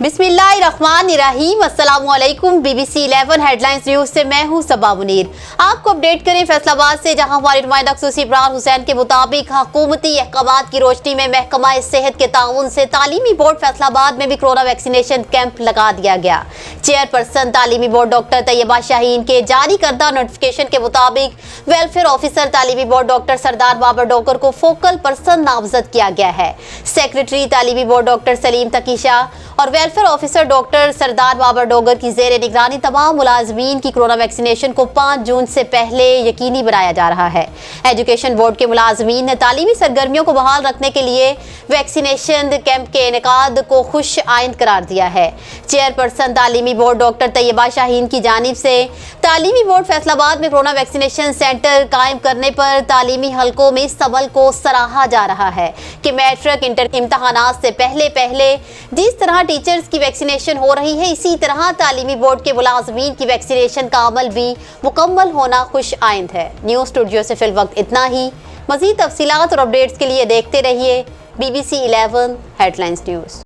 बिस्मिल्लाहिर्रहमानिर्रहीम। अस्सलामुअलैकुम। BBC 11 headlines news से मैं हूं सबा मुनीर। आपको अपडेट करें फैसलाबाद से, जहां हमारे नुमाइंदा खसूसी इमरान हुसैन के मुताबिक हुकूमती अहकामात की रोशनी में महकमा सेहत के ताउन से तालीमी बोर्ड फैसलाबाद में भी कोरोना वैक्सीनेशन कैंप लगा दिया गया। चेयरपर्सन तालीमी बोर्ड डॉक्टर तैयबा शाहीन के जारी करदा नोटिफिकेशन के मुताबिक वेलफेयर ऑफिसर तालीमी बोर्ड डॉक्टर सरदार बाबर डोगर को फोकल पर्सन नामजद किया गया है। सेक्रेटरी तालीमी बोर्ड डॉक्टर सलीम तकीशा और वेलफेयर ऑफिसर डॉक्टर सरदार बाबर डोगर की जेर निगरानी तमाम मुलाजमीन की कोरोना वैक्सीनेशन को 5 जून से पहले यकीनी बनाया जा रहा है। एजुकेशन बोर्ड के मुलाजमीन ने तालीमी सरगर्मियों को बहाल रखने के लिए वैक्सीनेशन कैंप के इनेकाद को खुश आइंद करार दिया है। चेयरपर्सन तालीमी बोर्ड डॉक्टर तैयबा शाहीन की जानिब से तालीमी बोर्ड फैसलाबाद में कोरोना वैक्सीनेशन सेंटर कायम करने पर तालीमी हलकों में इस अमल को सराहा जा रहा है कि मैट्रिक इंटर इम्तहानात से पहले जिस तरह टीचर्स की वैक्सीनेशन हो रही है, इसी तरह तालीमी बोर्ड के मुलाजमीन की वैक्सीनेशन का अमल भी मुकम्मल होना खुश आइंद है। न्यूज़ स्टूडियो से फिल वक्त इतना ही। मज़ीद तफसीलात और अपडेट्स के लिए देखते रहिए BBC 11 हेडलाइंस न्यूज़।